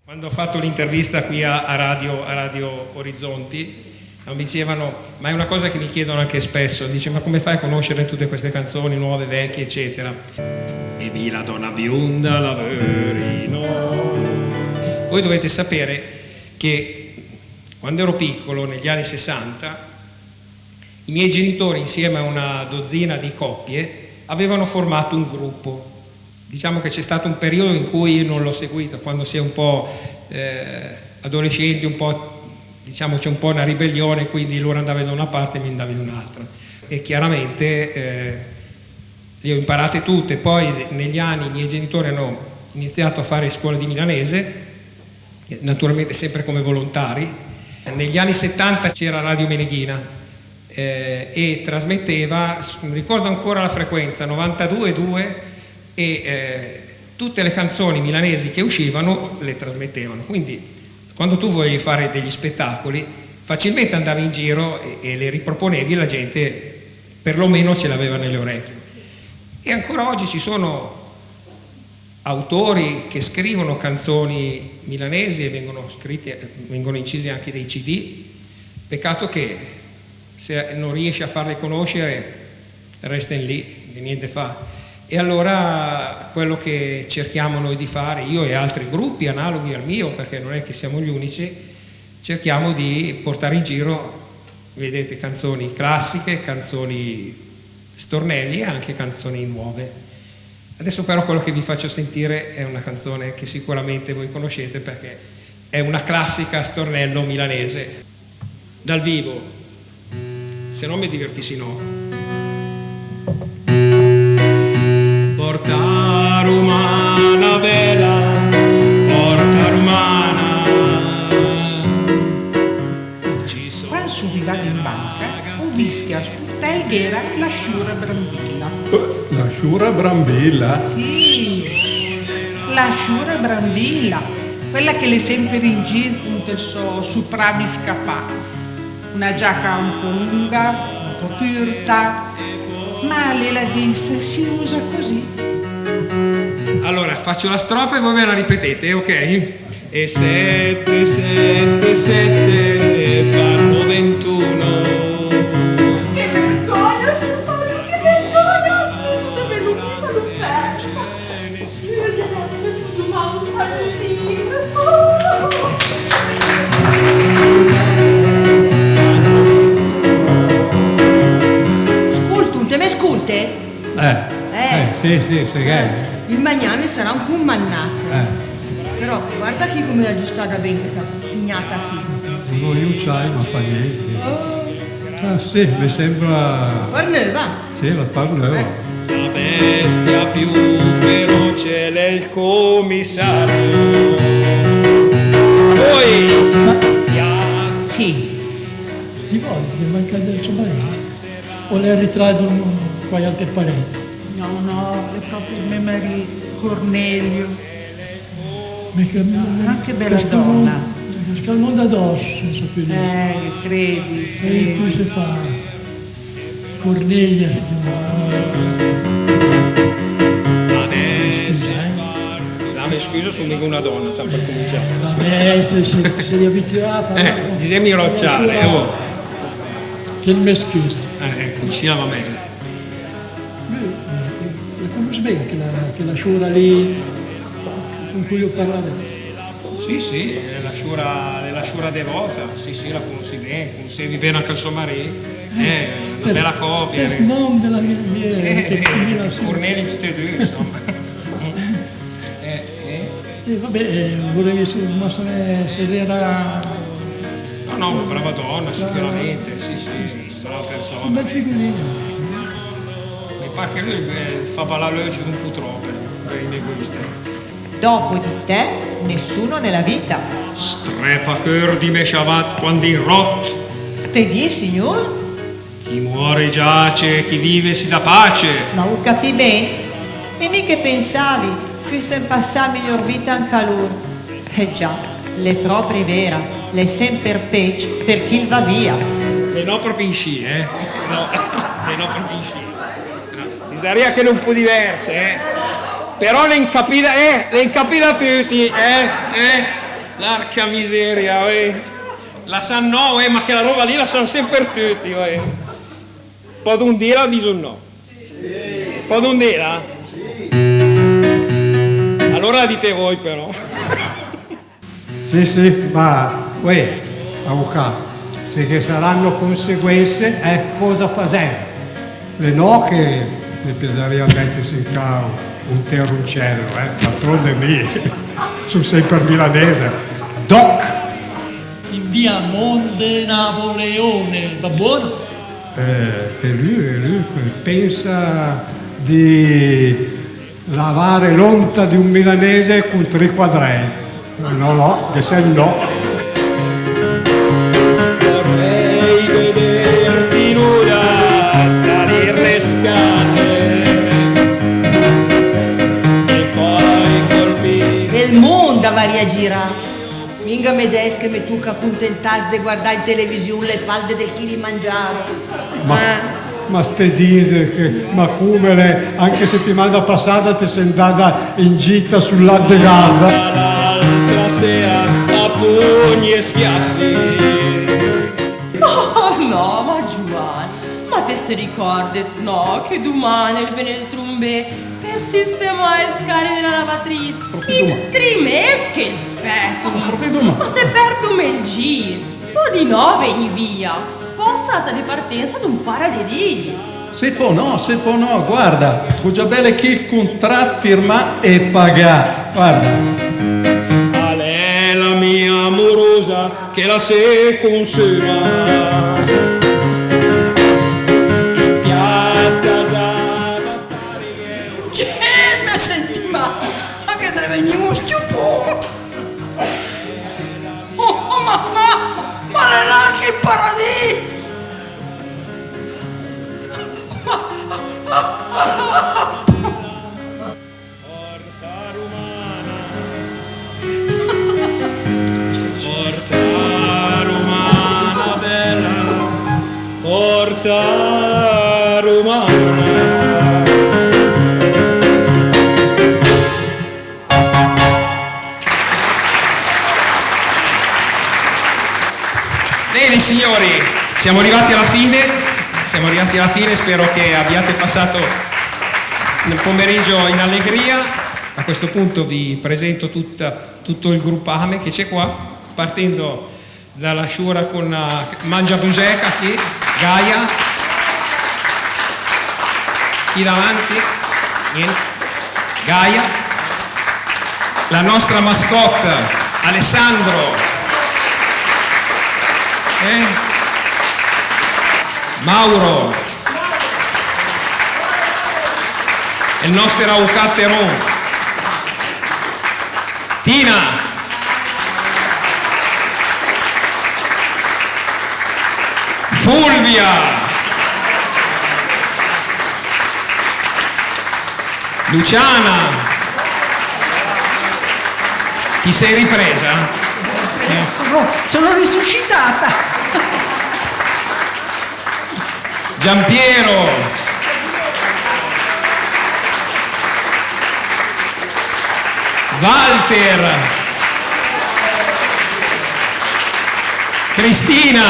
Quando ho fatto l'intervista qui a Radio Orizzonti, mi dicevano, ma è una cosa che mi chiedono anche spesso, dice, ma come fai a conoscere tutte queste canzoni nuove, vecchie, eccetera? E vi la donna bionda la verino. Voi dovete sapere che quando ero piccolo, negli anni 60, i miei genitori insieme a una dozzina di coppie avevano formato un gruppo. Diciamo che c'è stato un periodo in cui io non l'ho seguito, quando si è un po' adolescenti, un po', diciamo, c'è un po' una ribellione, quindi loro andavano da una parte e mi andavo da un'altra. E chiaramente le ho imparate tutte. Poi negli anni i miei genitori hanno iniziato a fare scuola di milanese, naturalmente sempre come volontari. Negli anni 70 c'era Radio Meneghina e trasmetteva, ricordo ancora la frequenza, 92,2, e tutte le canzoni milanesi che uscivano le trasmettevano, quindi quando tu volevi fare degli spettacoli facilmente andavi in giro e le riproponevi e la gente perlomeno ce l'aveva nelle orecchie. E ancora oggi ci sono autori che scrivono canzoni milanesi e vengono incisi anche dei CD. Peccato che se non riesci a farle conoscere restano lì e niente fa. E allora quello che cerchiamo noi di fare, io e altri gruppi analoghi al mio, perché non è che siamo gli unici, cerchiamo di portare in giro, vedete, canzoni classiche, canzoni stornelli e anche canzoni nuove. Adesso però quello che vi faccio sentire è una canzone che sicuramente voi conoscete perché è una classica stornello milanese. Dal vivo, se non mi divertissi no. Porta romana bella, porta romana. Quando subiva in banca, ho visto a sputtel che era la sciura brambilla. La sciura brambilla? Sì, la sciura brambilla, quella che le sempre in giro con il suo suprami scappato. Una giacca un po' lunga, un po' curta, ma lei la disse, si usa così. Allora faccio la strofa e voi me la ripetete, ok? E 7, 7, 7 fanno 21. Che vergogna, signore, che vergogna! Dove lo perso? Io gli avevo venuto ma un salutino. Sculte, me sculte? Sì, seghe. Il magnane sarà un cumannato. Però guarda qui come l'ha aggiustata bene questa pignata qui. Non io c'hai, ma fa niente. Ah sì, mi sembra... Parneva? Sì, la parneva. La bestia più feroce è il commissario. Poi Sì. Di volte mi manca del ciobare. O le ritradono qua altre parenti. No, è proprio mio marito, Cornelio. Anche bella donna. Scalmone d'addosso, senza più dire. Credi. E qui si fa Cornelia si adesso mi scuso, sono mica una donna, tanto per cominciare. se li abituava. Disegni rocciale, Che il me scusa. Ecco, ci va meglio. La conosci bene che la sciura lì con cui io parlavo? Sì, è la sciura devota, sì, la conosci bene, conoscevi bene anche il suo marito, una bella coppia. Non della mia Corneli tutti e due, insomma. Vabbè, volevi ma se era... No, una brava donna, sicuramente, sì, brava persona. Un bel figurino. Mi pare che lui fa ballare l'occhio un po' troppo, per i miei gusti. Dopo di te, nessuno nella vita. Strepa cœur di Meshavat quando in rot. Stai di, signor? Chi muore giace, chi vive si dà pace. Ma lo capi bene? E mica pensavi, fosse in passare miglior vita anche a loro. Già, le proprie vera, le sempre peggio per chi va via. E no proprio in sci, No, e no proprio in sci. Bisogna che non può diverse, Però le incapita tutti, L'arca miseria, la sanno no, ma che la roba lì la sanno sempre tutti, Può un dire dice no? Può un dire? Allora dite voi però. Sì, ma avvocato, se che saranno conseguenze, cosa fare? Le no che ne bisognerebbe mettersi in cavo un terrucello, d'altronde lì, sono sempre milanese. Doc! In via Monte Napoleone, va buono? E lui pensa di lavare l'onta di un milanese con 3 quadrelli. No, che se no. Vorrei vederti nuda salire le scale e poi colpire. Il mondo va a girare. Minga me des che me tu che accontentas di guardare in televisione le falde del Kilimangiaro. Ma ste dise, ma come anche settimana passata ti sei andata in gita sull'Addegarda. L'altra sera a pugni e schiaffi. Oh no, ma Giovanni, ma te si ricordi, no, che domani il Veneltrumbe per sistemare le scale della lavatrice. In 3 mesi che aspetto. Ma se perdo il giro, o di 9 in via, sponsata di partenza di un paradedì. Se può no, guarda, ho già belle che il contratto firma e paga, guarda. A lei la mia amorosa che la se consuma. In piazza Sabatari. Ma senti, ma che te ne veniamo sciupo? Oh mamma, ma non è anche il paradiso! Porta romana bella, porta romana. Bene signori, siamo arrivati alla fine, spero che abbiate passato il pomeriggio in allegria. A questo punto vi presento tutto il gruppame che c'è qua, partendo dalla Sciura con Mangia Buseca, qui, Gaia, qui davanti, niente, Gaia, la nostra mascotte Alessandro, Mauro, il nostro avvocato Tina, Fulvia, Luciana, ti sei ripresa? Sono risuscitata. Giampiero, Walter, Cristina,